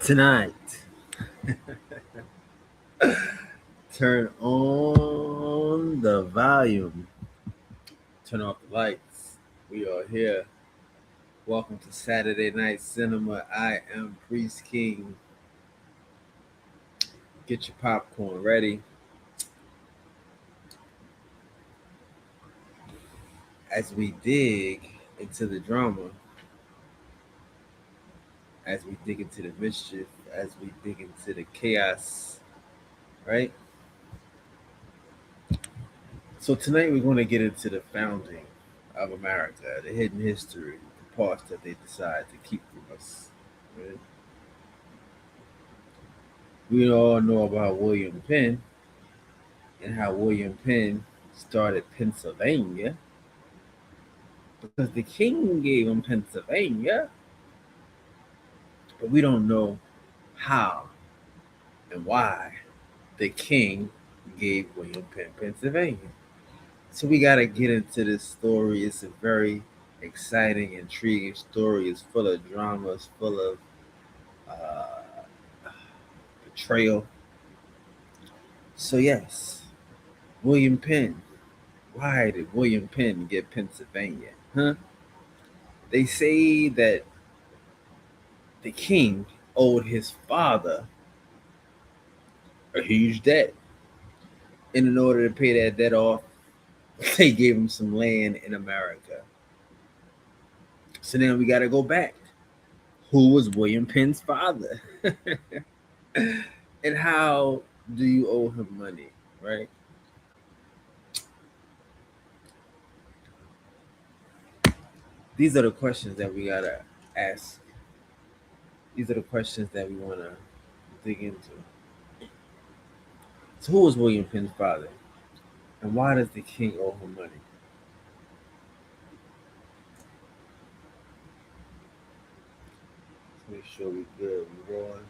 Tonight, turn on the volume, turn off the lights. We are here. Welcome to Saturday Night Cinema. I am Priest King. Get your popcorn ready as we dig into the drama, as we dig into the mischief, as we dig into the chaos, right? So, tonight we're going to get into the founding of America, the hidden history, the parts that they decide to keep from us. Right? We all know about William Penn and how William Penn started Pennsylvania because the king gave him Pennsylvania, but we don't know how and why the king gave William Penn Pennsylvania. So we got to get into this story. It's a very exciting, intriguing story. It's full of drama, it's full of uh, betrayal. So, yes, William Penn. Why did William Penn get Pennsylvania? Huh? They say that the king owed his father a huge debt. And in order to pay that debt off, they gave him some land in America. So now we got to go back. Who was William Penn's father? And how do you owe him money, right? These are the questions that we got to ask. These are the questions that we want to dig into. So, who was William Penn's father? And why does the king owe him money? Let's make sure we good. We rolling.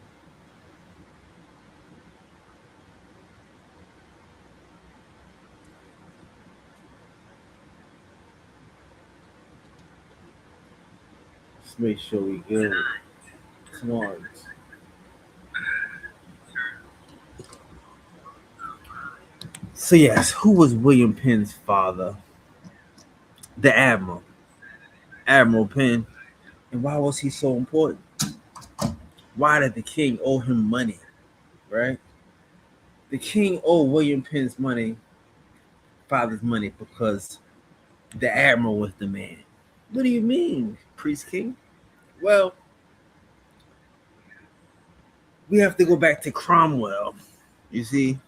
Let's make sure we good. Smart. So yes, who was William Penn's father? The Admiral. Admiral Penn. And why was he so important? Why did the king owe him money? Right? The king owed William Penn's money, father's money, because the Admiral was the man. What do you mean, Priest King? Well, we have to go back to Cromwell. You see,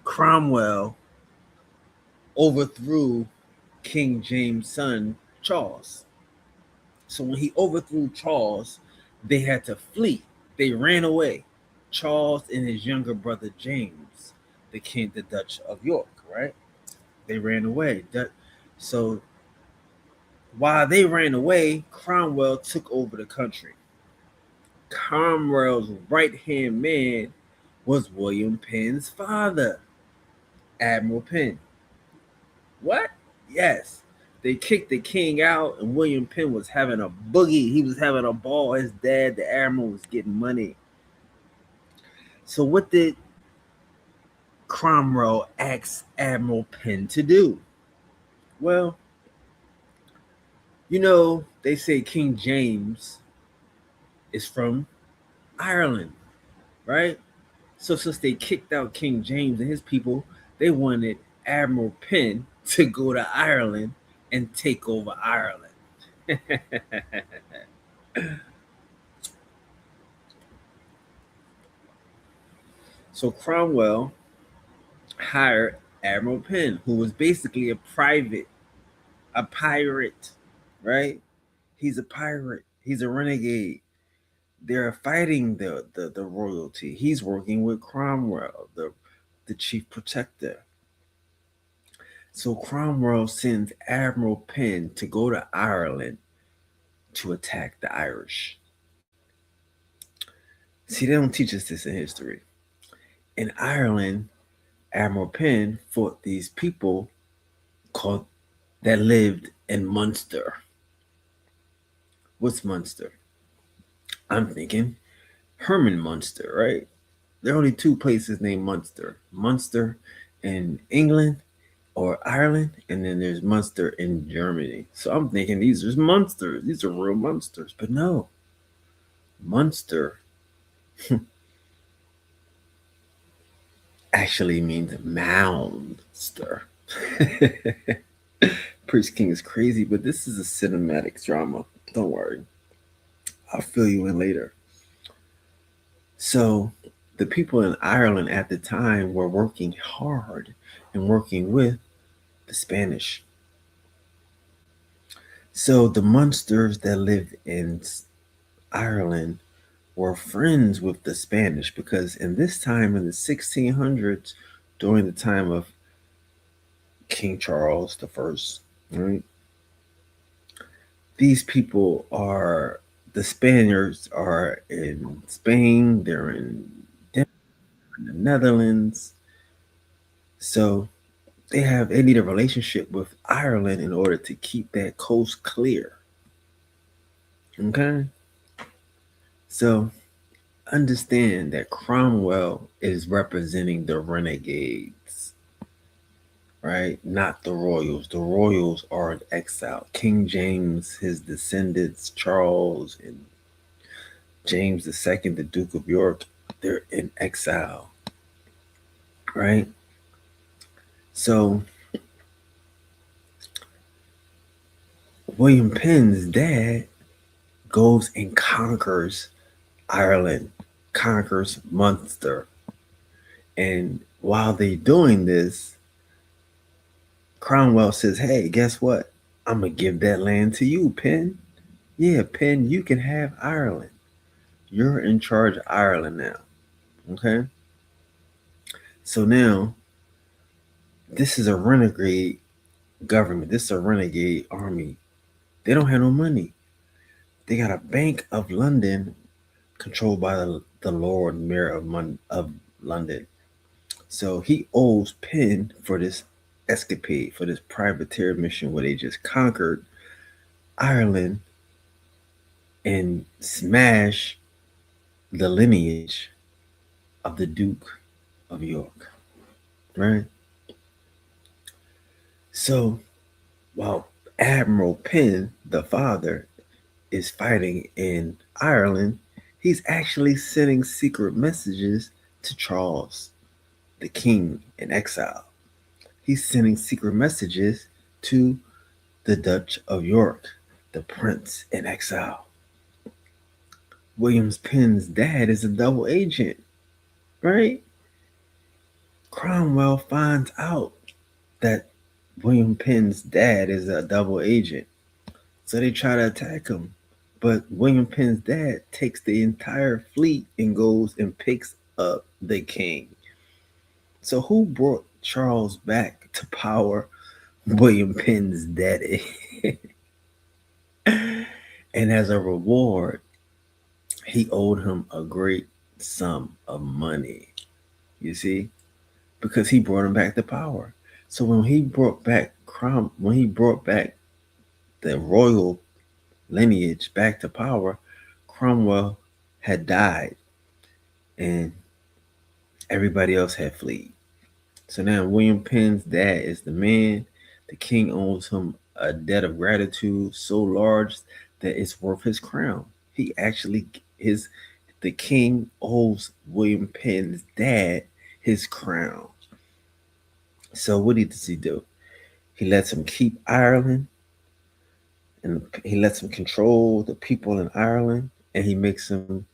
Cromwell overthrew King James' son, Charles. So when he overthrew Charles, they had to flee. They ran away. Charles and his younger brother James, the Dutch of York, right? They ran away. So while they ran away, Cromwell took over the country. Cromwell's right hand man was William Penn's father, Admiral Penn. What? Yes. They kicked the king out, and William Penn was having a boogie. He was having a ball. His dad, the admiral, was getting money. So, what did Cromwell ask Admiral Penn to do? Well, they say King James is from Ireland, right? So, since they kicked out King James and his people, they wanted Admiral Penn to go to Ireland and take over Ireland. So Cromwell hired Admiral Penn, who was basically a pirate, right? He's a pirate. He's a renegade. They're fighting the royalty. He's working with Cromwell, the chief protector. So Cromwell sends Admiral Penn to go to Ireland to attack the Irish. See, they don't teach us this in history. In Ireland, Admiral Penn fought these people called that lived in Munster. What's Munster? I'm thinking Herman Munster, right? There are only two places named Munster. Munster in England or Ireland, and then there's Munster in Germany. So I'm thinking these are monsters. These are real monsters. But no, Munster actually means moundster. Priest King is crazy, but this is a cinematic drama. Don't worry. I'll fill you in later. So the people in Ireland at the time were working hard and working with the Spanish. So the Munsters that lived in Ireland were friends with the Spanish because in this time in the 1600s, during the time of King Charles the First, right? These people are the Spaniards are in Spain, they're in Denmark, the Netherlands. So they need a relationship with Ireland in order to keep that coast clear. Okay? So understand that Cromwell is representing the renegades, right? Not the royals. The royals are in exile. King James, his descendants, Charles and James II, the Duke of York, they're in exile, right? So William Penn's dad goes and conquers Ireland, conquers Munster. And while they're doing this, Cromwell says, hey, guess what? I'm going to give that land to you, Penn. Yeah, Penn, you can have Ireland. You're in charge of Ireland now. Okay? So now, this is a renegade government. This is a renegade army. They don't have no money. They got a Bank of London controlled by the Lord Mayor of London. So he owes Penn for this escapade, for this privateer mission where they just conquered Ireland and smashed the lineage of the Duke of York, right? So while Admiral Penn, the father, is fighting in Ireland, he's actually sending secret messages to Charles, the king in exile. He's sending secret messages to the Dutch of York, the prince in exile. William Penn's dad is a double agent, right? Cromwell finds out that William Penn's dad is a double agent. So they try to attack him. But William Penn's dad takes the entire fleet and goes and picks up the king. So who brought Charles back to power? William Penn's daddy. And as a reward, he owed him a great sum of money. You see? Because he brought him back to power. So when he brought back the royal lineage back to power, Cromwell had died and everybody else had fled. So now William Penn's dad is the man. The king owes him a debt of gratitude so large that it's worth his crown. He actually his the king owes William Penn's dad his crown. So what does he do? He lets him keep Ireland and he lets him control the people in Ireland and he makes him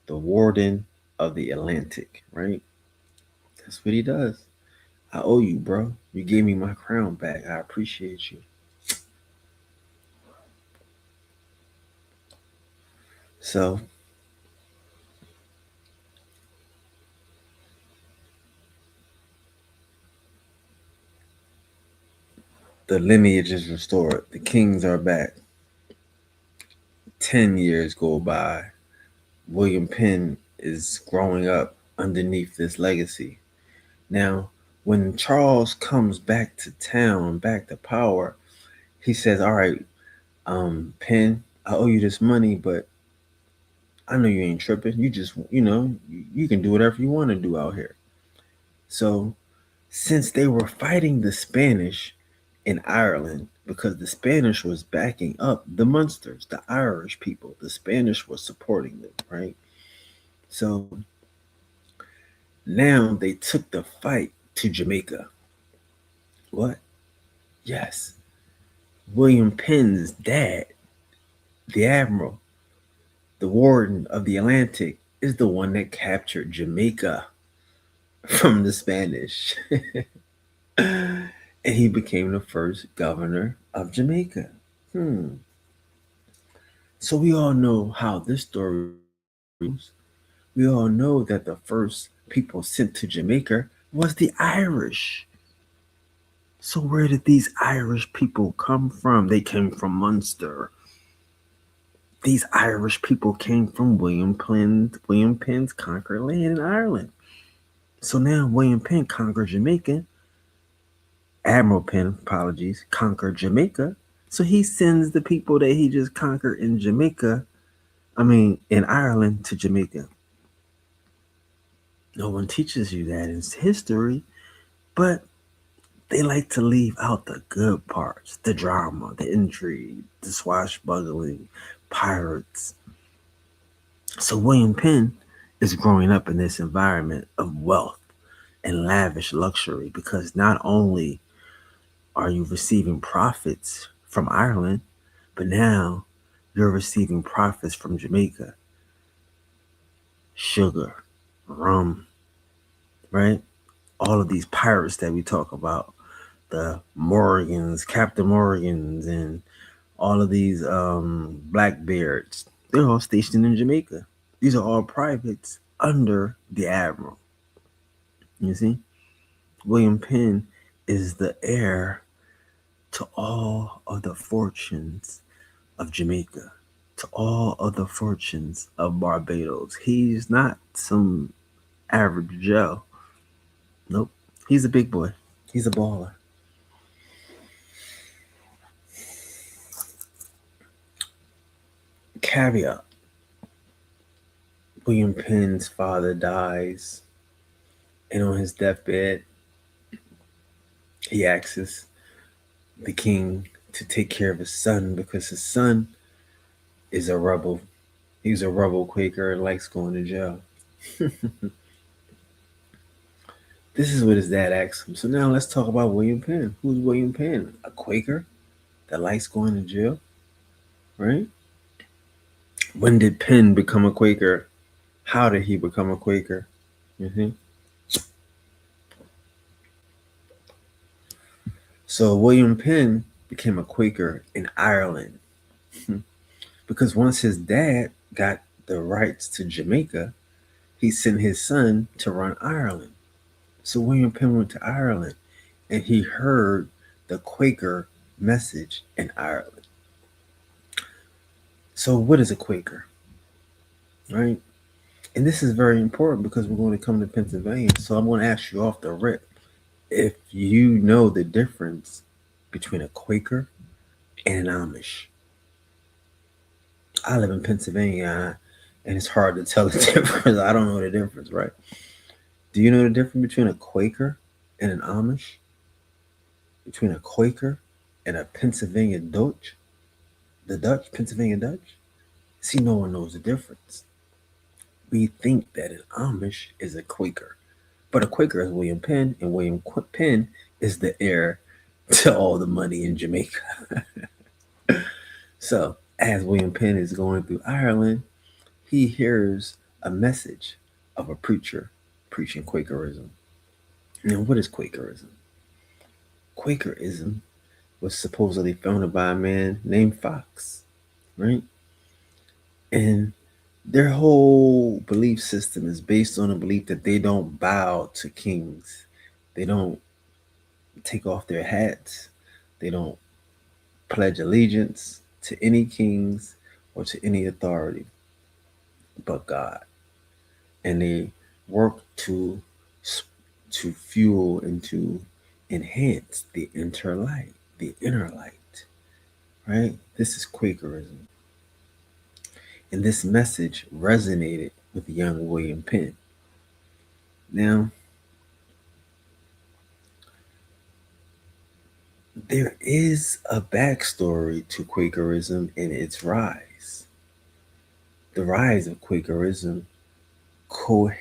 the warden of the Atlantic, right? That's what he does. I owe you, bro. You gave me my crown back. I appreciate you. So the lineage is restored. The kings are back. 10 years go by. William Penn is growing up underneath this legacy. Now, when Charles comes back to town, back to power, he says, all right, Penn, I owe you this money, but I know you ain't tripping. You just, you can do whatever you want to do out here. So, since they were fighting the Spanish in Ireland, because the Spanish was backing up the Munsters, the Irish people, the Spanish was supporting them, right? So now they took the fight to Jamaica. What? Yes. William Penn's dad, the admiral, the warden of the Atlantic, is the one that captured Jamaica from the Spanish. And he became the first governor of Jamaica. Hmm. So we all know how this story goes. We all know that the first people sent to Jamaica was the Irish. So where did these Irish people come from? They came from Munster. These Irish people came from William Penn's conquered land in Ireland. So now William Penn conquered Jamaica. Admiral Penn, apologies, conquered Jamaica. So he sends the people that he just conquered in Jamaica, in Ireland to Jamaica. No one teaches you that in history, but they like to leave out the good parts, the drama, the intrigue, the swashbuckling, pirates. So William Penn is growing up in this environment of wealth and lavish luxury because not only are you receiving profits from Ireland, but now you're receiving profits from Jamaica, sugar, rum, right? All of these pirates that we talk about, the Morgans, Captain Morgans, and all of these Blackbeards, they're all stationed in Jamaica. These are all privates under the admiral. You see, William Penn is the heir to all of the fortunes of Jamaica, to all of the fortunes of Barbados. He's not some average Joe. Nope. He's a big boy. He's a baller. Caveat: William Penn's father dies, and on his deathbed, he asks the king to take care of his son because his son is a rebel. He's a rebel Quaker and likes going to jail. This is what his dad asks him. So now let's talk about William Penn. Who's William Penn? A Quaker that likes going to jail, right? When did Penn become a Quaker? How did he become a Quaker? Mm-hmm. So William Penn became a Quaker in Ireland because once his dad got the rights to Jamaica, he sent his son to run Ireland. So William Penn went to Ireland and he heard the Quaker message in Ireland. So what is a Quaker? Right? And this is very important because we're going to come to Pennsylvania. So I'm going to ask you off the rip if you know the difference between a Quaker and an Amish. I live in Pennsylvania and it's hard to tell the difference. I don't know the difference, right? Do you know the difference between a Quaker and an Amish? Between a Quaker and a Pennsylvania Dutch? The Dutch, Pennsylvania Dutch? See, no one knows the difference. We think that an Amish is a Quaker, but a Quaker is William Penn, and William Penn is the heir to all the money in Jamaica. So, as William Penn is going through Ireland, he hears a message of a preacher preaching Quakerism. Now, what is Quakerism? Quakerism was supposedly founded by a man named Fox, right? And their whole belief system is based on a belief that they don't bow to kings. They don't take off their hats. They don't pledge allegiance to any kings or to any authority but God. And they work to fuel and to enhance the inner light, right? This is Quakerism. And this message resonated with young William Penn. Now, there is a backstory to Quakerism and its rise. The rise of Quakerism co-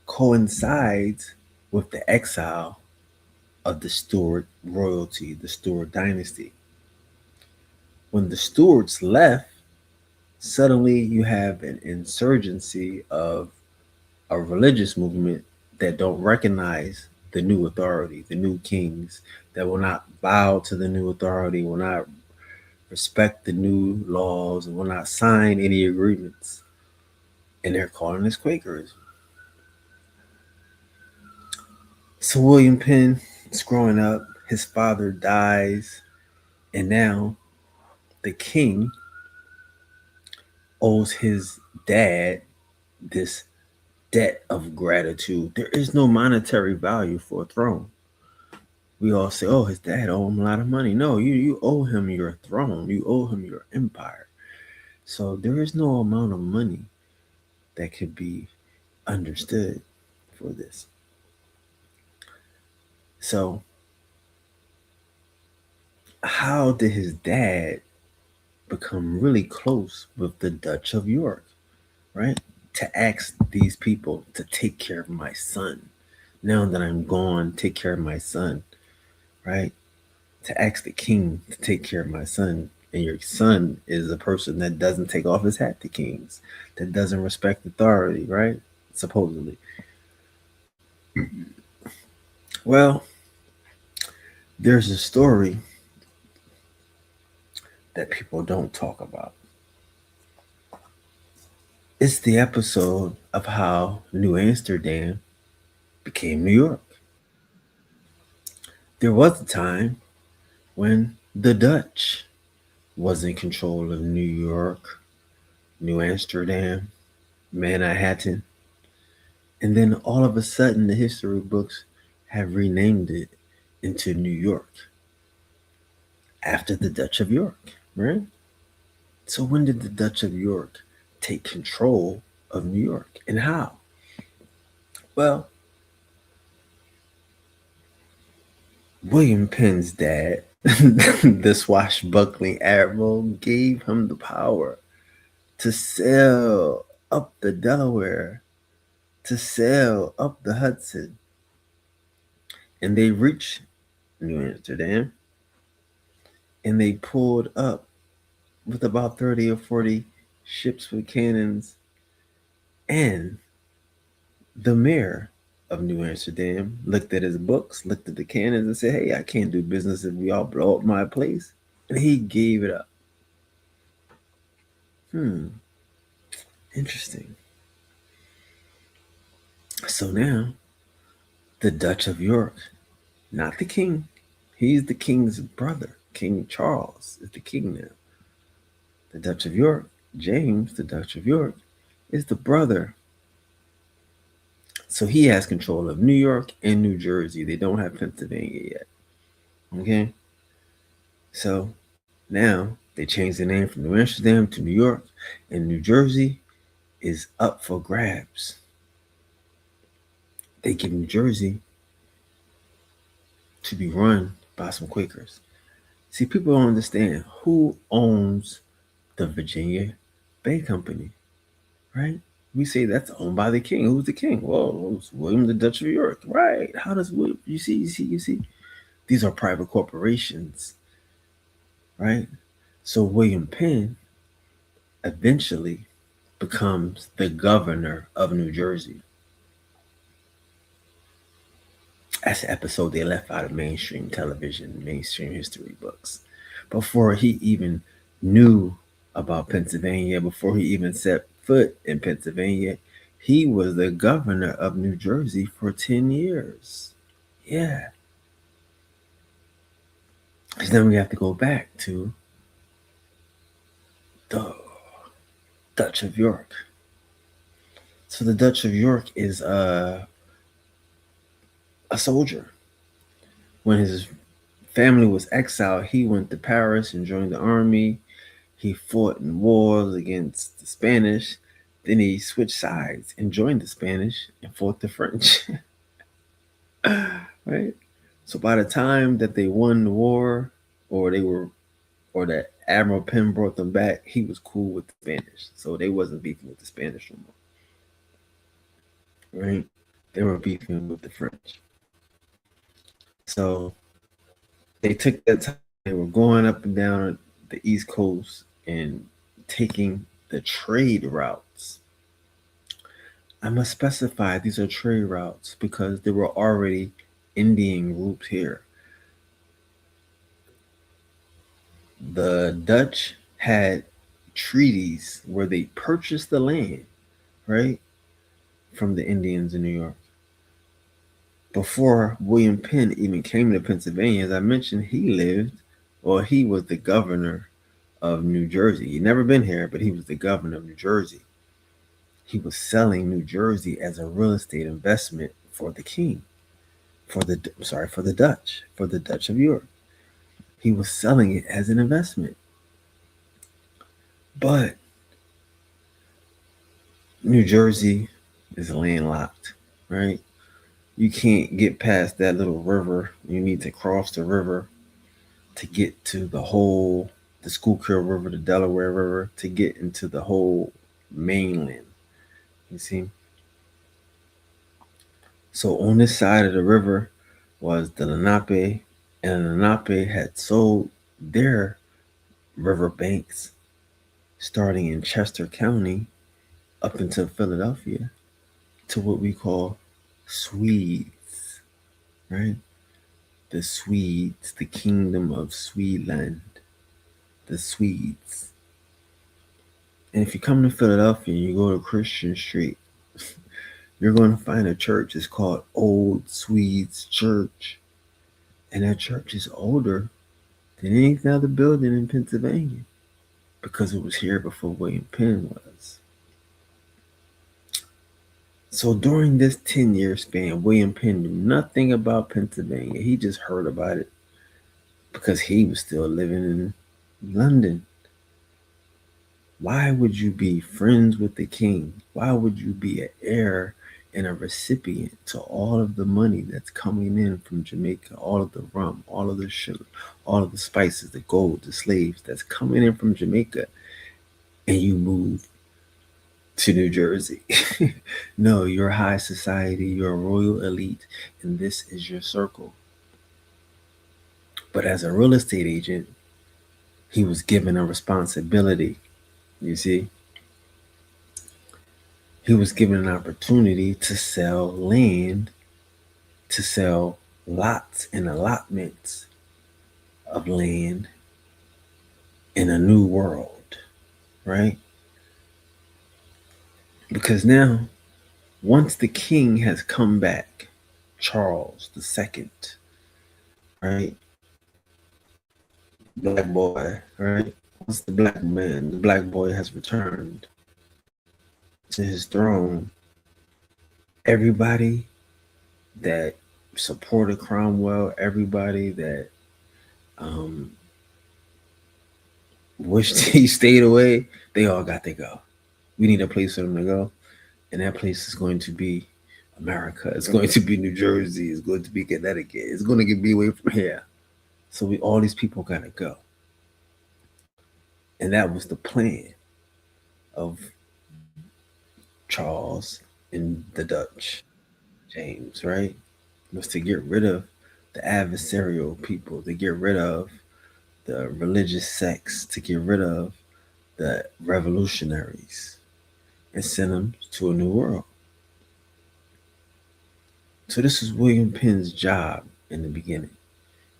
coincides with the exile of the Stuart royalty, the Stuart dynasty. When the Stuarts left, suddenly you have an insurgency of a religious movement that don't recognize the new authority, the new kings, that will not bow to the new authority, will not respect the new laws, and will not sign any agreements. And they're calling this Quakerism. So William Penn is growing up, his father dies, and now the king owes his dad this debt of gratitude. There is no monetary value for a throne. We all say, "Oh, his dad owed him a lot of money." No, you owe him your throne. You owe him your empire. So there is no amount of money that could be understood for this. So how did his dad become really close with the Dutch of York, right? To ask these people to take care of my son. Now that I'm gone, take care of my son, right? To ask the king to take care of my son. And your son is a person that doesn't take off his hat to kings, that doesn't respect authority, right? Supposedly. Well, there's a story that people don't talk about. It's the episode of how New Amsterdam became New York. There was a time when the Dutch was in control of New York, New Amsterdam, Manhattan, and then all of a sudden the history books have renamed it into New York after the Dutch of York, right? So when did the Dutch of York take control of New York and how? Well, William Penn's dad, the swashbuckling admiral, gave him the power to sail up the Delaware, to sail up the Hudson. And they reached New Amsterdam and they pulled up with about 30 or 40 ships with cannons. And the mayor of New Amsterdam looked at his books, looked at the cannons, and said, "Hey, I can't do business if y'all blow up my place." And he gave it up. Hmm, interesting. So now, the Dutch of York, not the king, he's the king's brother. King Charles is the king now. The Dutch of York, James, the Dutch of York, is the brother. So he has control of New York and New Jersey. They don't have Pennsylvania yet. Okay? So now they changed the name from New Amsterdam to New York, and New Jersey is up for grabs. They give New Jersey to be run by some Quakers. See, people don't understand who owns the Virginia Bay Company, right? We say that's owned by the king. Who's the king? Well, it's William the Dutch of York, right? How does William? You see? These are private corporations, right? So William Penn eventually becomes the governor of New Jersey. That's the episode they left out of mainstream television, mainstream history books. Before he even knew about Pennsylvania, before he even set foot in Pennsylvania, he was the governor of New Jersey for 10 years. Yeah. Because then we have to go back to the Dutch of York. So the Dutch of York is a soldier. When his family was exiled, he went to Paris and joined the army. He fought in wars against the Spanish. Then he switched sides and joined the Spanish and fought the French. Right? So by the time that they won the war, or they were, or that Admiral Penn brought them back, he was cool with the Spanish. So they wasn't beefing with the Spanish no more. Right? They were beefing with the French. So they took that time. They were going up and down the East Coast and taking the trade routes. I must specify these are trade routes because there were already Indian groups here. The Dutch had treaties where they purchased the land, right, from the Indians in New York. Before William Penn even came to Pennsylvania, as I mentioned, he was the governor of New Jersey. He'd never been here, but he was the governor of New Jersey. He was selling New Jersey as a real estate investment for the king, for the Dutch of York. He was selling it as an investment. But New Jersey is landlocked, right? You can't get past that little river. You need to cross the river to get to the Schuylkill River, the Delaware River, to get into the whole mainland. You see? So on this side of the river was the Lenape, and Lenape had sold their river banks starting in Chester County up into Philadelphia to what we call Swedes, right? The Swedes, the kingdom of Swedeland, the Swedes. And if you come to Philadelphia and you go to Christian Street, you're going to find a church. It's called Old Swedes Church. And that church is older than any other building in Pennsylvania because it was here before William Penn was. So during this 10-year span, William Penn knew nothing about Pennsylvania. He just heard about it because he was still living in London. Why would you be friends with the king? Why would you be an heir and a recipient to all of the money that's coming in from Jamaica, all of the rum, all of the sugar, all of the spices, the gold, the slaves that's coming in from Jamaica, and you move to New Jersey? No, you're high society, you're a royal elite, and this is your circle. But as a real estate agent, he was given a responsibility. You see, he was given an opportunity to sell land, to sell lots and allotments of land in a new world, right? Because now, once the king has come back, Charles II, right? Black boy, right? Once the black boy has returned to his throne, everybody that supported Cromwell, everybody that um, wished he stayed away, they all got to go. We need a place for them to go, and that place is going to be America. It's going to be New Jersey. It's going to be Connecticut. It's going to be away from here. So all these people got to go, and that was the plan of Charles and the Dutch, James, right? Was to get rid of the adversarial people, to get rid of the religious sects, to get rid of the revolutionaries, and send them to a new world. So this was William Penn's job in the beginning.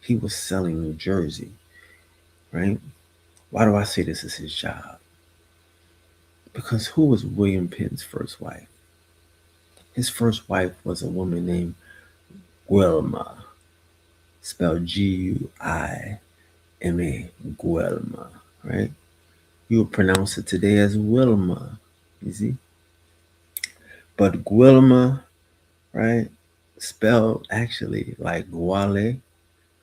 He was selling New Jersey, right? Why do I say this is his job? Because who was William Penn's first wife? His first wife was a woman named Guelma, spelled Guima, Guelma, right? You would pronounce it today as Wilma, you see? But Guelma, right, spelled actually like Guale,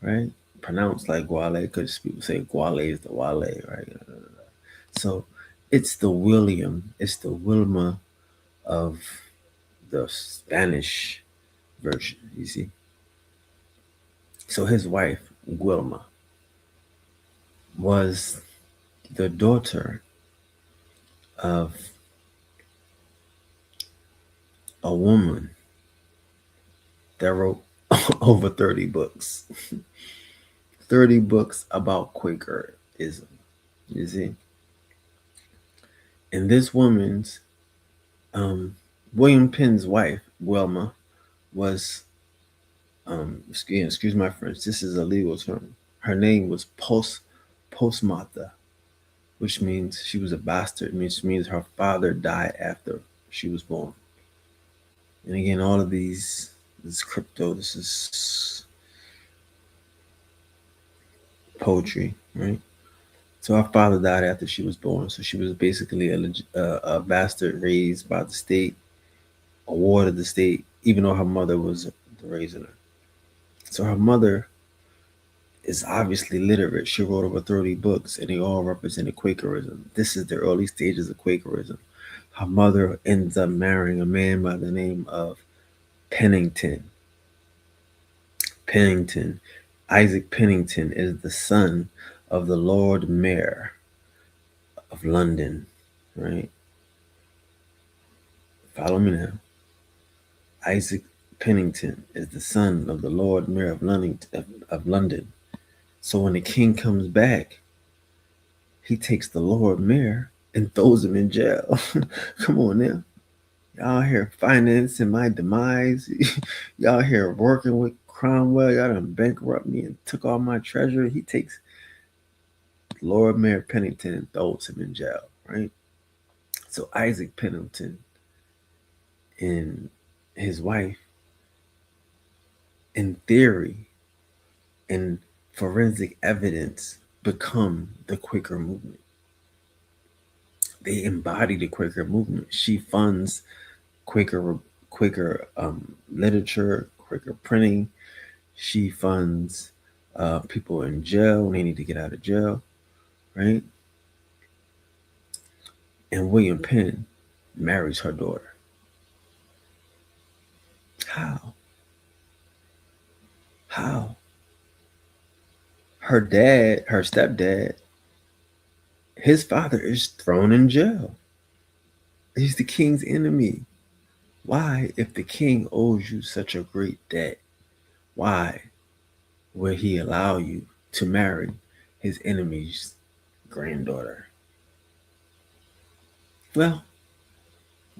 right? Pronounced like Guale, because people say Guale is the Wale, right? So it's the William, it's the Wilma of the Spanish version, you see. So his wife, Wilma, was the daughter of a woman that wrote over 30 books. 30 books about Quakerism, you see. And this woman's, um, William Penn's wife, Wilma, was, excuse my French, this is a legal term. Her name was Postmata, which means she was a bastard, which means her father died after she was born. And again, all of this is crypto, this is poetry, right? So her father died after she was born. So she was basically a bastard raised by the state, a ward of the state, even though her mother was raising her. So her mother is obviously literate. She wrote over 30 books and they all represented Quakerism. This is the early stages of Quakerism. Her mother ends up marrying a man by the name of Pennington. Pennington. Isaac Pennington is the son of the Lord Mayor of London, right? Follow me now. Isaac Pennington is the son of the Lord Mayor of London. So when the king comes back, he takes the Lord Mayor and throws him in jail. Come on now. Y'all here financing my demise. Y'all here working with Cromwell. Y'all done bankrupt me and took all my treasure. He takes Lord Mayor Pennington and throws him in jail, right? So Isaac Pennington and his wife, in theory, and forensic evidence, become the Quaker movement. They embody the Quaker movement. She funds Quaker literature, Quaker printing. She funds people in jail when they need to get out of jail, right? And William Penn marries her daughter. How? How? Her dad, her stepdad, his father is thrown in jail. He's the king's enemy. Why, if the king owes you such a great debt, why would he allow you to marry his enemy's granddaughter? Well,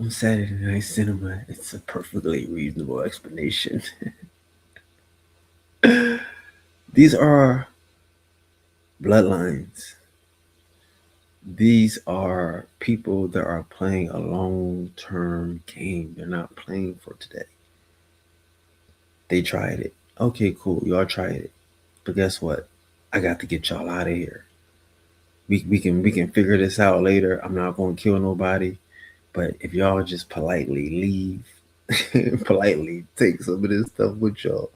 on Saturday Night Cinema, it's a perfectly reasonable explanation. These are bloodlines. These are people that are playing a long term game. They're not playing for today. They tried it. Okay, cool. Y'all tried it. But guess what? I got to get y'all out of here. We can figure this out later. I'm not gonna kill nobody. But if y'all just politely leave, politely take some of this stuff with y'all,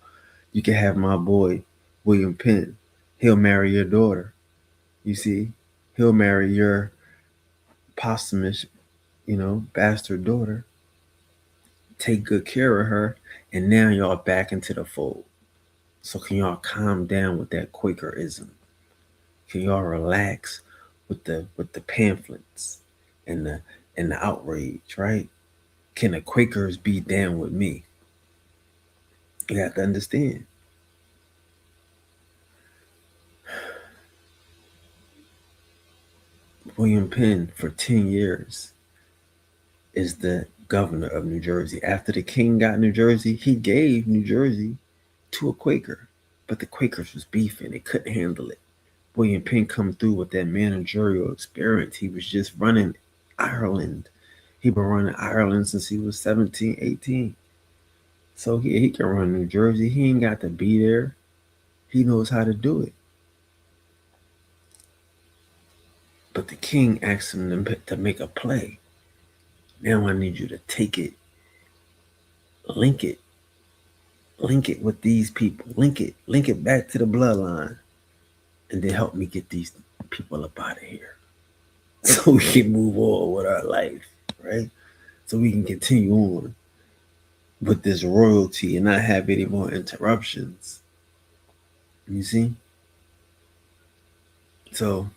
you can have my boy, William Penn. He'll marry your daughter. You see? He'll marry your posthumous, bastard daughter. Take good care of her. And now y'all back into the fold. So can y'all calm down with that Quakerism? Can y'all relax with the pamphlets and the outrage, right? Can the Quakers be down with me? You have to understand. William Penn, for 10 years, is the governor of New Jersey. After the king got New Jersey, he gave New Jersey to a Quaker. But the Quakers was beefing. They couldn't handle it. William Penn come through with that managerial experience. He was just running Ireland. He been running Ireland since he was 17, 18. So he can run New Jersey. He ain't got to be there. He knows how to do it. But the king asked him to make a play. Now I need you to take it, link it, link it with these people, link it back to the bloodline, and then help me get these people up out of here. so we can move on with our life, right? So we can continue on with this royalty and not have any more interruptions. You see? So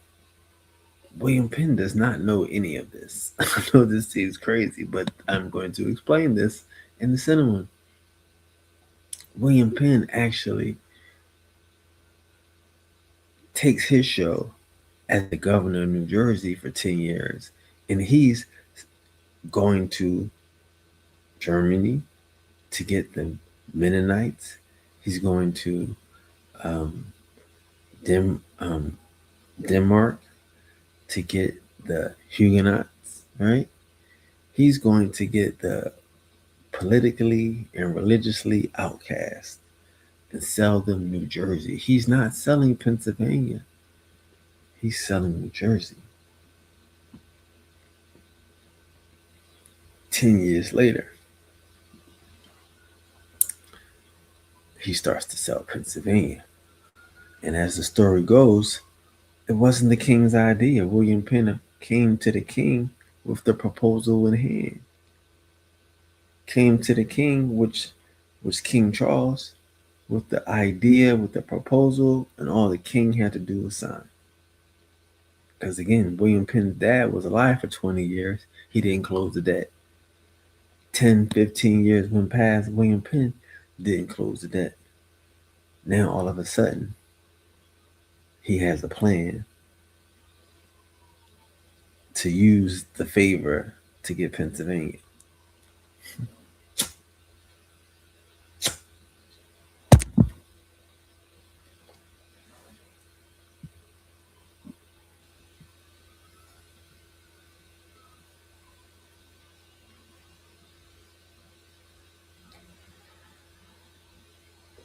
William Penn does not know any of this. I know this seems crazy, but I'm going to explain this in the cinema. William Penn actually takes his show as the governor of New Jersey for 10 years, and he's going to Germany to get the Mennonites. He's going to um, Dem- um, Denmark to get the Huguenots, right? He's going to get the politically and religiously outcast and sell them New Jersey. He's not selling Pennsylvania, he's selling New Jersey. 10 years later, he starts to sell Pennsylvania. And as the story goes, it wasn't the king's idea. William Penn came to the king with the proposal in hand. Came to the king, which was King Charles, with the idea, with the proposal, and all the king had to do was sign. Because again, William Penn's dad was alive for 20 years. He didn't close the debt. 10, 15 years went past. William Penn didn't close the debt. Now, all of a sudden, he has a plan to use the favor to get Pennsylvania.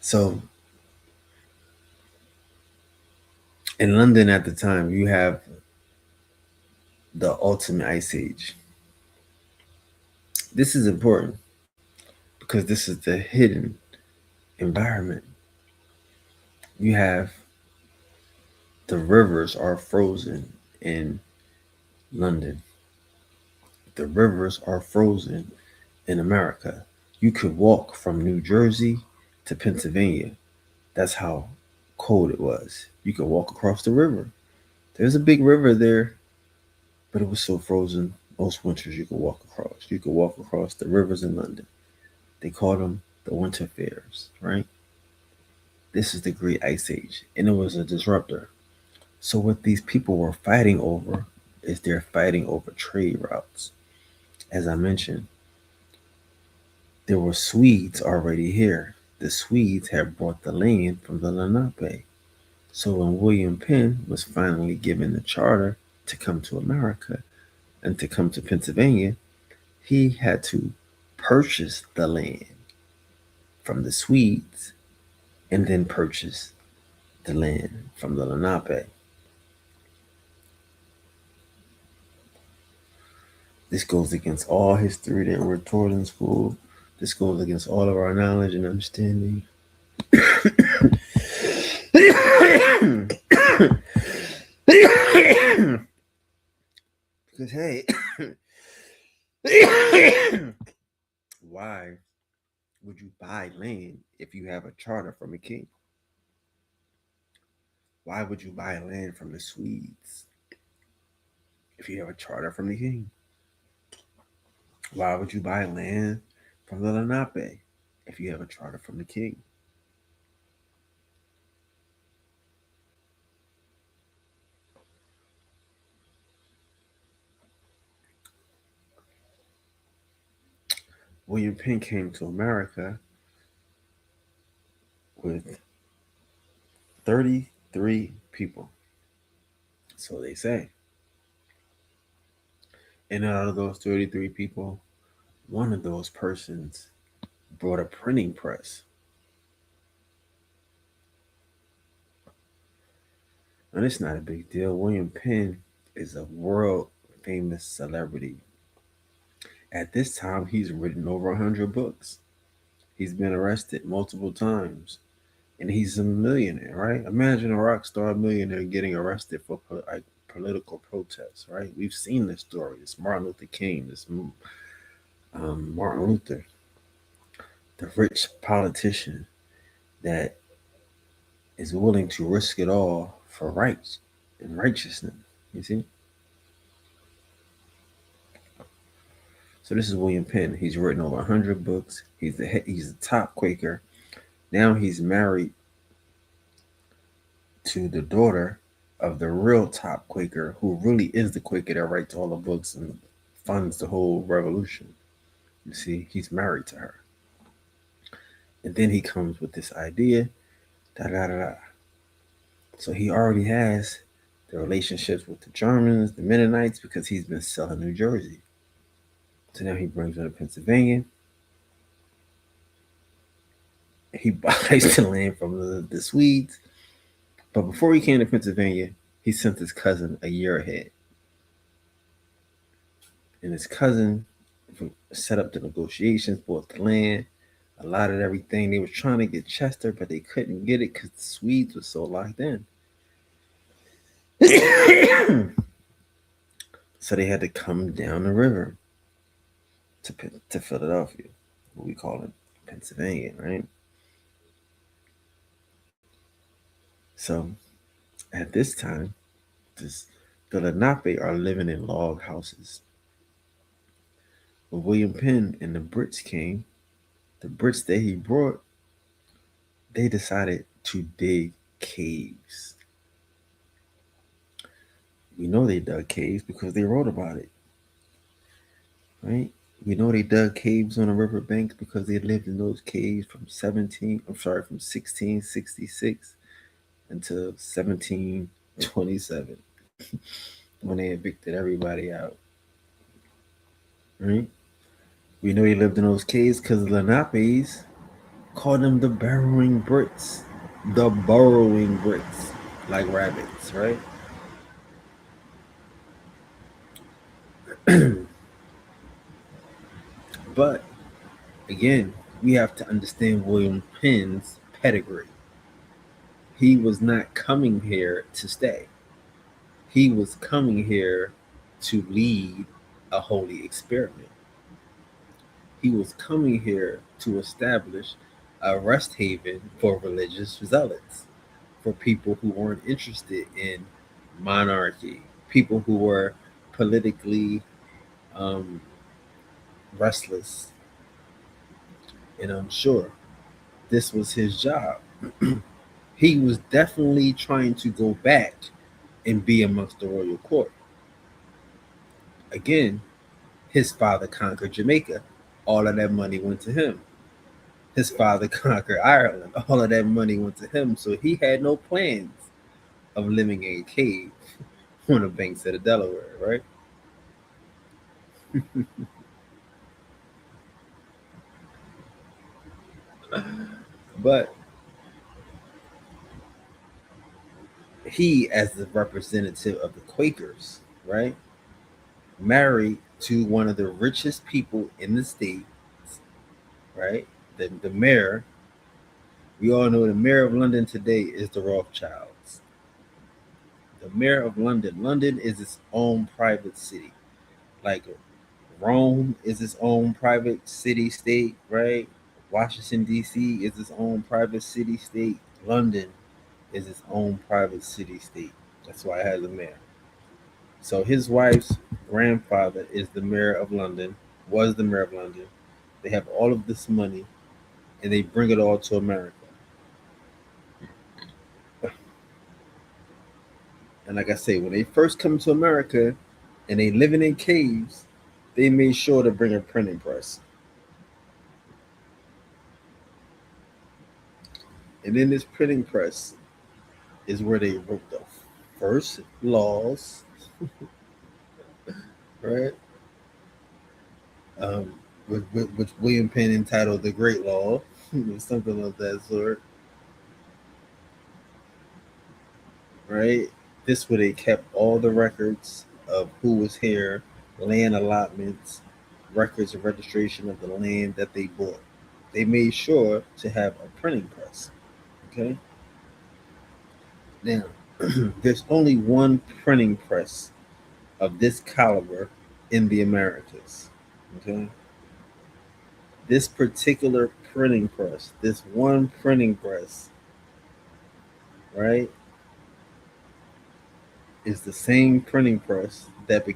So, in London at the time, you have the ultimate ice age. This is important because this is the hidden environment. You have the rivers are frozen in London. The rivers are frozen in America. You could walk from New Jersey to Pennsylvania. That's how cold it was. You could walk across the river. There's a big river there, but it was so frozen. Most winters you could walk across. You could walk across the rivers in London. They called them the winter fairs, right? This is the Great Ice Age, and it was a disruptor. So what these people were fighting over is they're fighting over trade routes. As I mentioned, there were Swedes already here. The Swedes had brought the land from the Lenape. So when William Penn was finally given the charter to come to America and to come to Pennsylvania, he had to purchase the land from the Swedes and then purchase the land from the Lenape. This goes against all history that we're taught in school. This goes against all of our knowledge and understanding. Because, hey, why would you buy land if you have a charter from a king? Why would you buy land from the Swedes if you have a charter from the king? Why would you buy land from the Lenape if you have a charter from the king? William Penn came to America with 33 people. So they say. And out of those 33 people, one of those persons brought a printing press. And it's not a big deal. William Penn is a world famous celebrity. At this time, he's written over 100 books. He's been arrested multiple times. And he's a millionaire, right? Imagine a rock star millionaire getting arrested for like political protests, right? We've seen this story. It's Martin Luther King, Martin Luther, the rich politician that is willing to risk it all for rights and righteousness. You see? So this is William Penn. He's written over 100 books. He's the top Quaker. Now he's married to the daughter of the real top Quaker, who really is the Quaker that writes all the books and funds the whole revolution. You see, he's married to her. And then he comes with this idea, da da da da. So he already has the relationships with the Germans, the Mennonites, because he's been selling New Jersey. So now he brings her to Pennsylvania. He buys the land from the Swedes. But before he came to Pennsylvania, he sent his cousin a year ahead. And his cousin set up the negotiations, bought the land, allotted everything. They were trying to get Chester, but they couldn't get it because the Swedes were so locked in. So they had to come down the river to Philadelphia, what we call it Pennsylvania, right? So at this time, the Lenape are living in log houses. When William Penn and the Brits came, the Brits that he brought, they decided to dig caves. We know they dug caves because they wrote about it, right? We know they dug caves on the riverbanks because they lived in those caves from 1666 until 1727 when they evicted everybody out, right? We know he lived in those caves because the Lenapes called them the burrowing Brits. The burrowing Brits, like rabbits, right? But again, we have to understand William Penn's pedigree. He was not coming here to stay. He was coming here to lead a holy experiment. He was coming here to establish a rest haven for religious zealots, for people who weren't interested in monarchy, people who were politically um, restless. And I'm sure this was his job. He was definitely trying to go back and be amongst the royal court. Again, his father conquered Jamaica. All of that money went to him. His father conquered Ireland. All of that money went to him. So he had no plans of living in a cave on the banks of the Delaware, right? But he, as the representative of the Quakers, right, married to one of the richest people in the state, right? The mayor, we all know the mayor of London today is the Rothschilds. The mayor of London, London is its own private city. Like Rome is its own private city state, right? Washington, D.C. is its own private city state. London is its own private city state. That's why it has a mayor. So his wife's grandfather is the mayor of London, was the mayor of London. They have all of this money and they bring it all to America. And like I say, when they first come to America and they living in caves, they made sure to bring a printing press. And in this printing press is where they wrote the first laws, right? Um, which William Penn entitled the Great Law, something of that sort, right? This where they kept all the records of who was here, land allotments, records of registration of the land that they bought. They made sure to have a printing press. Okay. Now, There's only one printing press of this caliber in the Americas. Okay, this particular printing press, this one printing press, right, is the same printing press that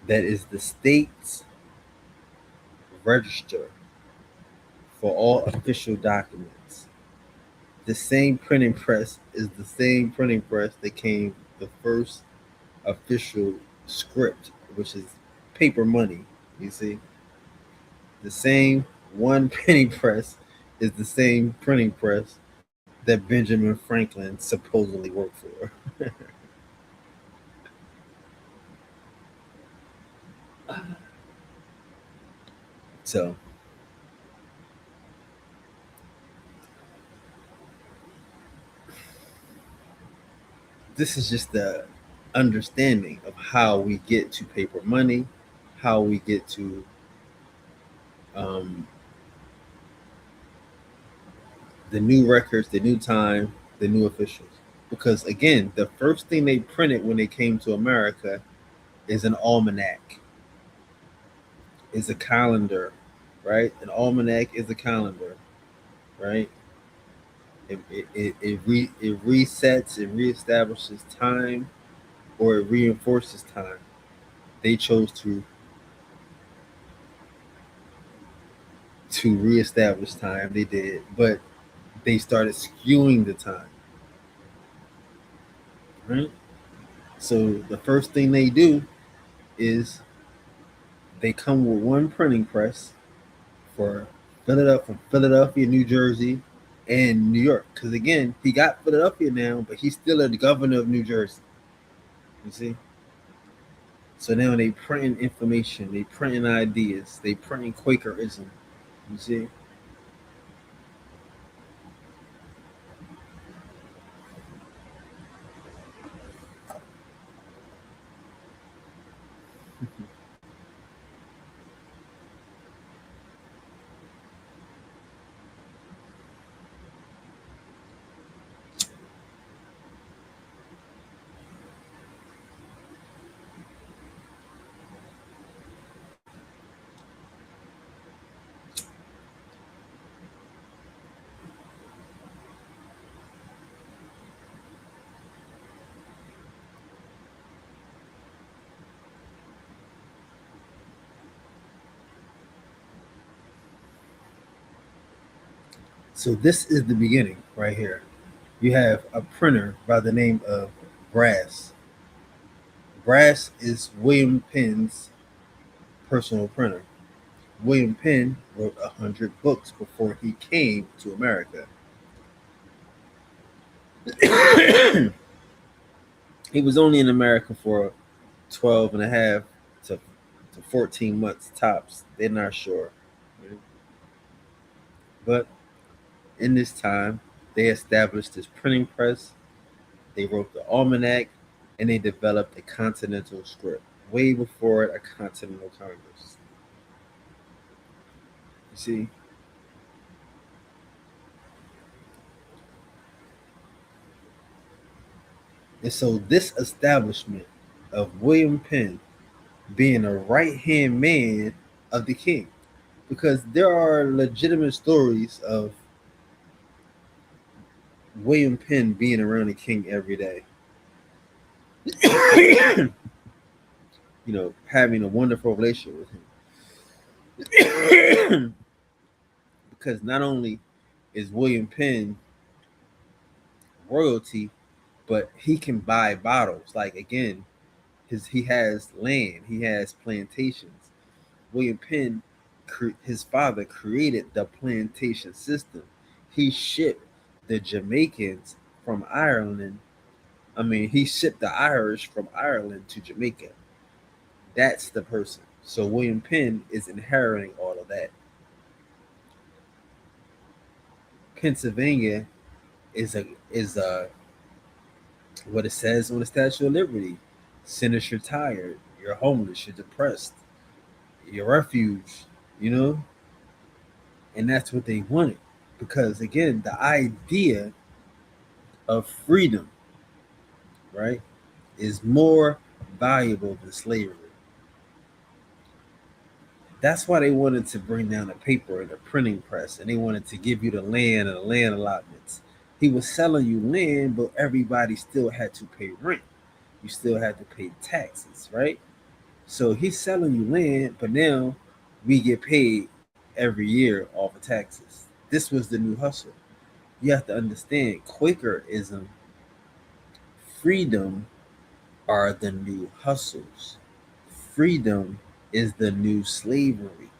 is the state's register for all official documents. The same printing press is the same printing press that came the first official script, which is paper money. You see, the same one printing press is the same printing press that Benjamin Franklin supposedly worked for. So this is just the understanding of how we get to paper money, how we get to um, the new records, the new time, the new officials. Because again, the first thing they printed when they came to America is an almanac, is a calendar, right? An almanac is a calendar, right? It resets, it reestablishes time, or it reinforces time. They chose to reestablish time. They did, but they started skewing the time, right? So the first thing they do is they come with one printing press for Philadelphia, from Philadelphia, New Jersey, and New York. Because again, he got Philadelphia now, but he's still the governor of New Jersey. You see? So now they printing information, they printing ideas, they printing Quakerism. You see? So this is the beginning right here. You have a printer by the name of Brass. Brass is William Penn's personal printer. William Penn wrote 100 books before he came to America. He was only in America for 12 and a half to 14 months tops. They're not sure. But in this time, they established this printing press, they wrote the almanac, and they developed a continental script way before a continental congress. You see? And so this establishment of William Penn being a right hand man of the king, because there are legitimate stories of William Penn being around the king every day. Having a wonderful relationship with him. Because not only is William Penn royalty, but he can buy bottles. Like again, he has land, he has plantations. William Penn, his father created the plantation system. He shipped the Jamaicans from Ireland. I mean, he shipped the Irish from Ireland to Jamaica. That's the person. So William Penn is inheriting all of that. Pennsylvania is what it says on the Statue of Liberty. Since you're tired, you're homeless, you're depressed, you're refuge, you know? And that's what they wanted. Because again, the idea of freedom, right, is more valuable than slavery. That's why they wanted to bring down the paper and the printing press, and they wanted to give you the land and the land allotments. He was selling you land, but everybody still had to pay rent. You still had to pay taxes, right? So he's selling you land, but now we get paid every year off of taxes. This was the new hustle. You have to understand Quakerism, freedom are the new hustles. Freedom is the new slavery.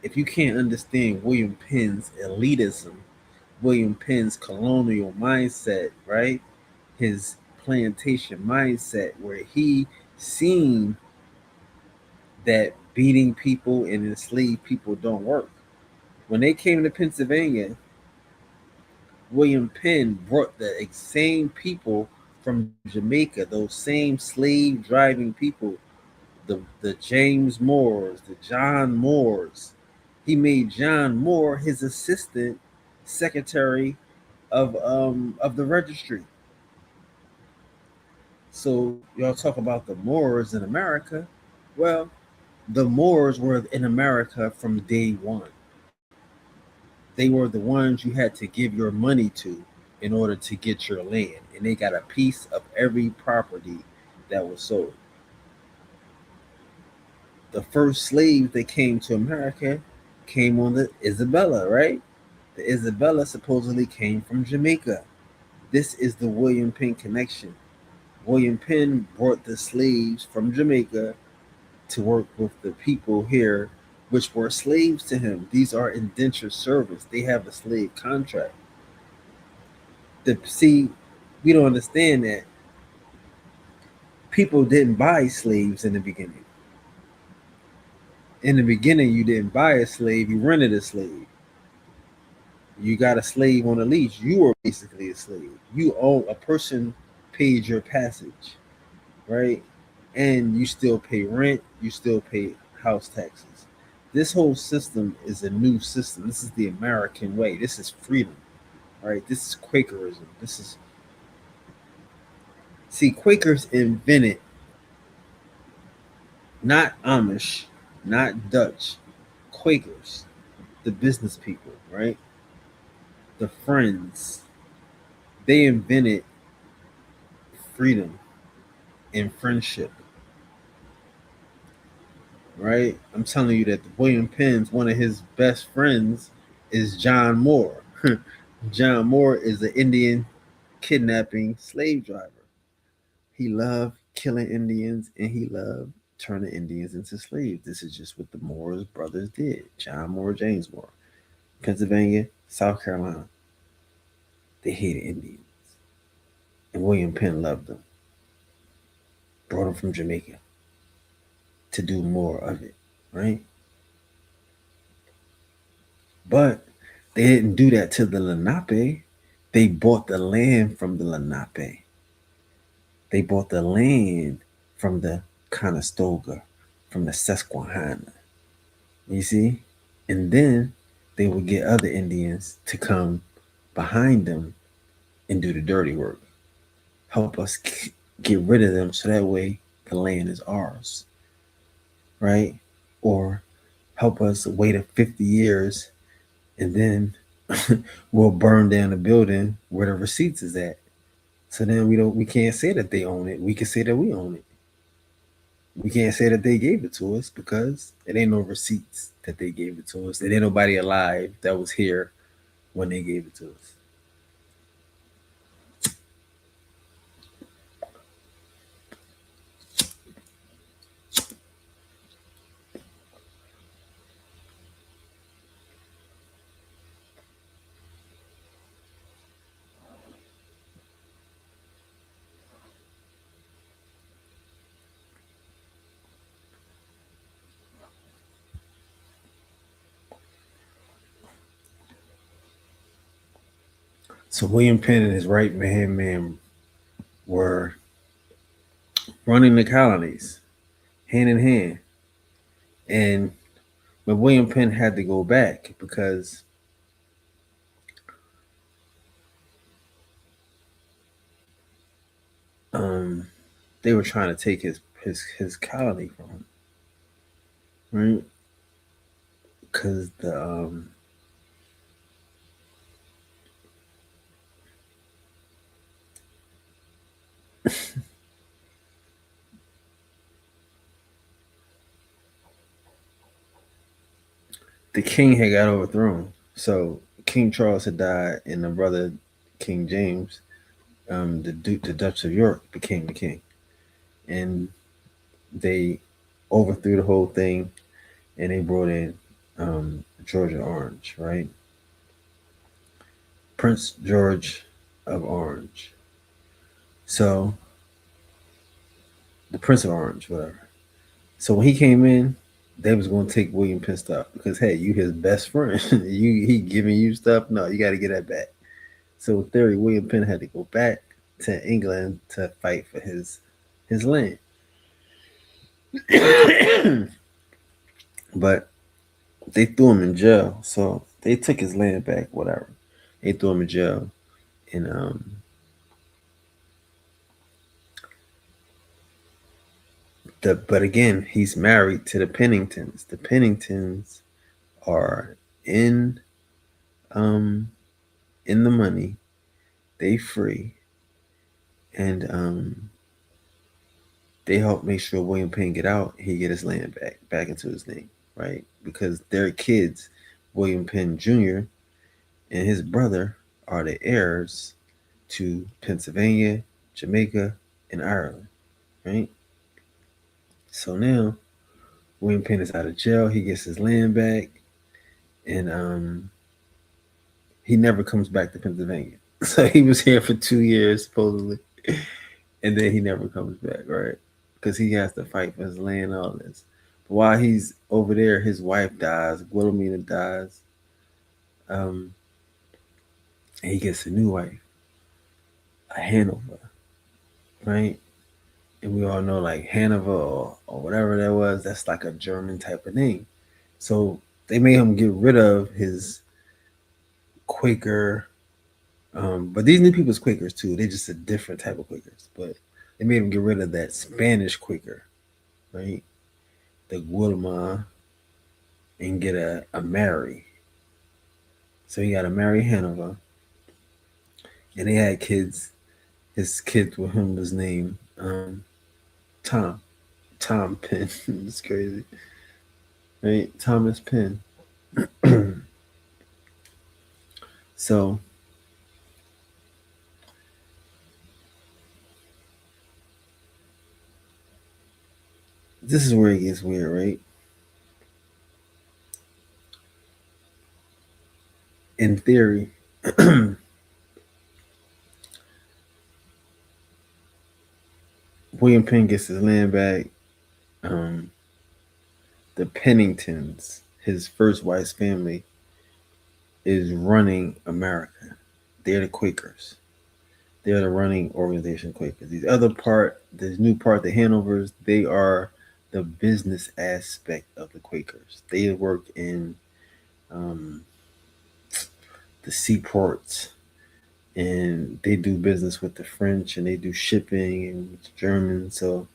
If you can't understand William Penn's elitism, William Penn's colonial mindset, right? His plantation mindset, where he seen that beating people and enslaved people don't work. When they came to Pennsylvania, William Penn brought the same people from Jamaica, those same slave driving people, the James Moores, the John Moores. He made John Moore his assistant secretary of the registry. So y'all talk about the Moors in America. Well, the Moors were in America from day one. They were the ones you had to give your money to in order to get your land, and they got a piece of every property that was sold. The first slaves that came to America came on the Isabella, right? The Isabella supposedly came from Jamaica. This is the William Penn connection. William Penn brought the slaves from Jamaica to work with the people here, which were slaves to him. These are indentured servants. They have a slave contract. See, we don't understand that people didn't buy slaves in the beginning. In the beginning, you didn't buy a slave, you rented a slave. You got a slave on a leash. You were basically a slave. You own a person paid your passage, right? And you still pay rent, you still pay house taxes. This whole system is a new system. This is the American way. This is freedom, right? This is Quakerism. This is see, Quakers invented not Amish, not Dutch, Quakers, the business people, right? The Friends. They invented freedom and friendship, right? I'm telling you that William Penn's one of his best friends is John Moore. John Moore is an Indian kidnapping slave driver. He loved killing Indians and he loved turning Indians into slaves. This is just what the Moores brothers did. John Moore, James Moore, Pennsylvania, South Carolina. They hated Indians. And William Penn loved them. Brought them from Jamaica to do more of it, right? But they didn't do that to the Lenape. They bought the land from the Lenape. They bought the land from the Conestoga, from the Susquehanna. You see? And then they would get other Indians to come behind them and do the dirty work. Help us get rid of them so that way the land is ours, right? Or help us wait a 50 years and then we'll burn down the building where the receipts is at. So then we can't say that they own it. We can say that we own it. We can't say that they gave it to us because it ain't no receipts that they gave it to us. There ain't nobody alive that was here when they gave it to us. So William Penn and his right hand man were running the colonies hand in hand. And but William Penn had to go back because um, they were trying to take his colony from him, right? Because the king had got overthrown. So King Charles had died, and the brother King James, the Dutch of York, became the king, and they overthrew the whole thing, and they brought in Georgia Orange, right? Prince George of Orange. So the Prince of Orange, whatever. So when he came in, they was going to take William Penn stuff because hey, you his best friend. He giving you stuff. No, you got to get that back. So in theory, William Penn had to go back to England to fight for his land. But they threw him in jail. So they took his land back, whatever. They threw him in jail. And but again, he's married to the Penningtons. The Penningtons are in um in the money. They free. And they help make sure William Penn get out, he get his land back into his name, right? Because their kids, William Penn Jr. and his brother, are the heirs to Pennsylvania, Jamaica, and Ireland, right? So now William Penn is out of jail. He gets his land back, and he never comes back to Pennsylvania. So he was here for 2 years supposedly, and then he never comes back, right? Because he has to fight for his land, and all this. But while he's over there, his wife dies. Wilhelmina dies. Um, and he gets a new wife, a Hanover, right? And we all know like Hanover or whatever that was. That's like a German type of name. So they made him get rid of his Quaker. But these new people's Quakers too. They're just a different type of Quakers. But they made him get rid of that Spanish Quaker, right? The Guilma, and get a Mary. So he got a Mary Hanover, and they had kids. His kids with him was named Tom. Tom Penn. It's crazy, right? Thomas Penn. So this is where it gets weird, right? In theory, William Penn gets his land back. Um, the Penningtons, his first wife's family, is running America. They're the Quakers. They're the running organization Quakers. These other part, this new part, the Hanovers, they are the business aspect of the Quakers. They work in um, the seaports, and they do business with the French, and they do shipping and with the Germans. So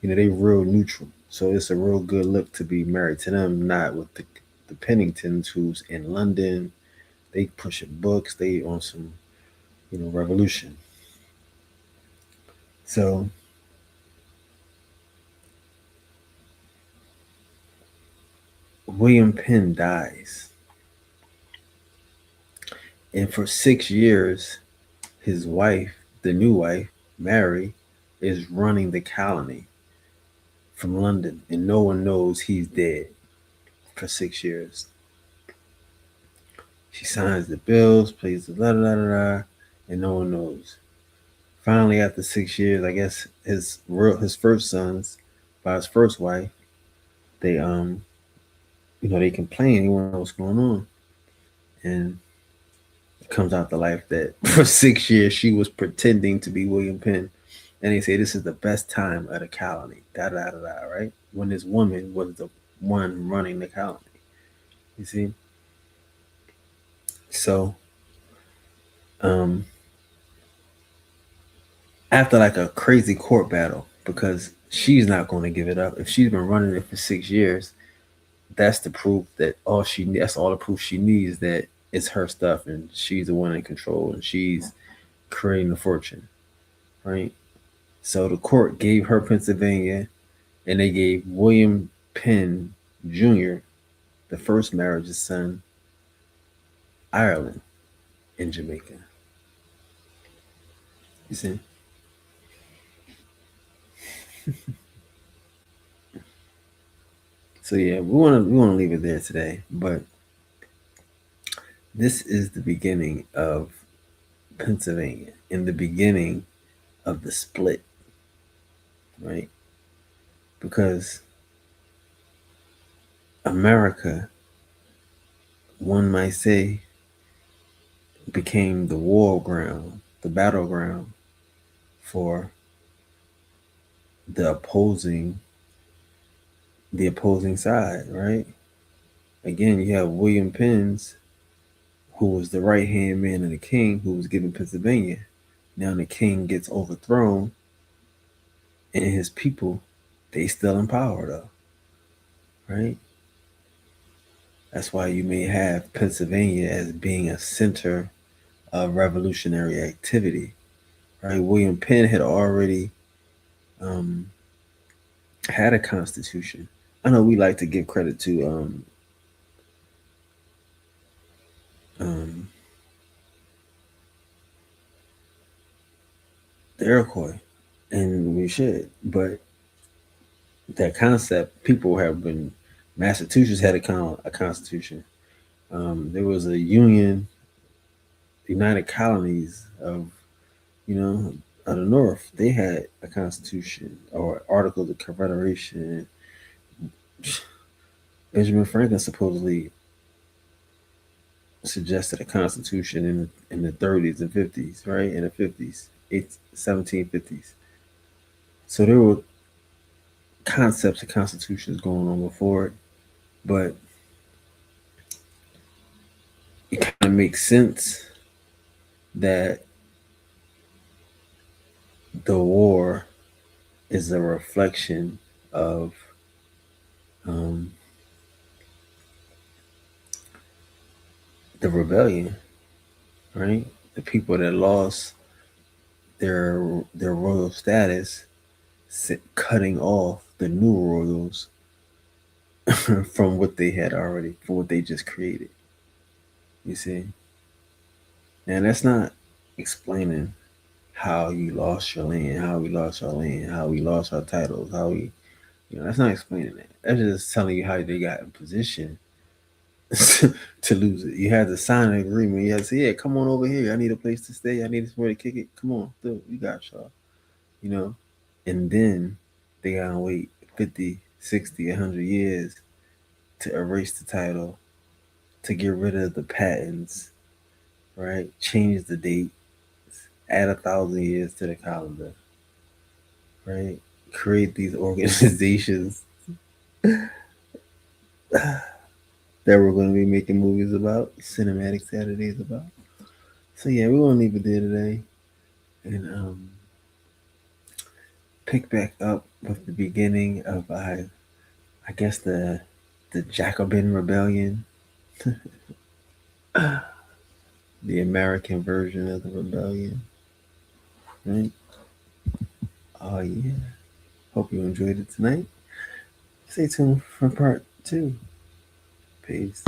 they real neutral. So it's a real good look to be married to them, not with the Penningtons, who's in London. They pushing books. They on some revolution. So William Penn dies, and for 6 years, his wife, the new wife, Mary, is running the colony from London, and no one knows he's dead for 6 years. She signs the bills, plays the da da da da, and no one knows. Finally, after 6 years, I guess his first sons by his first wife, they they complain. They want to know what's going on, and it comes out the life that for 6 years she was pretending to be William Penn, and they say this is the best time of the colony. Da da da da. Right when this woman was the one running the colony. You see, so um, after like a crazy court battle because she's not going to give it up. If she's been running it for 6 years, that's the proof that that's all the proof she needs that it's her stuff and she's the one in control and she's creating the fortune, right? So the court gave her Pennsylvania and they gave William Penn Jr., the first marriage's son, Ireland in Jamaica. You see? So yeah, we wanna leave it there today. But this is the beginning of Pennsylvania in the beginning of the split, right? Because America, one might say, became the war ground, the battleground for the opposing the opposing side, right? Again, you have William Penn's, who was the right hand man of the king, who was given Pennsylvania. Now the king gets overthrown, and his people, they still in power though, right? That's why you may have Pennsylvania as being a center of revolutionary activity, right? William Penn had already um, had a constitution. I know we like to give credit to um, the Iroquois, and we should, but that concept, people have been. Massachusetts had a constitution. There was a union, United Colonies of of the North. They had a constitution or Articles of Confederation. Benjamin Franklin supposedly suggested a constitution in the 30s and 50s, right? In the 50s, 1750s. So there were concepts of constitutions going on before it, but it kind of makes sense that the war is a reflection of um, the rebellion, right? The people that lost their royal status, cutting off the new royals from what they had already, from what they just created. You see, and that's not explaining how you lost your land, how we lost our land, how we lost our titles, how we, that's not explaining that. That's just telling you how they got in position to lose it. You had to sign an agreement. You had to say, "Yeah, come on over here. I need a place to stay. I need somewhere to kick it. Come on, dude, we got y'all." You know, and then they gotta wait 50, 60, 100 years to erase the title, to get rid of the patents, right? Change the date, add 1,000 years to the calendar, right? Create these organizations that we're going to be making movies about, cinematic Saturdays about. So yeah, we want to leave it there today, and pick back up with the beginning of I guess the Jacobin Rebellion, the American version of the rebellion. Right? Oh yeah. Hope you enjoyed it tonight. Stay tuned for part 2. Peace.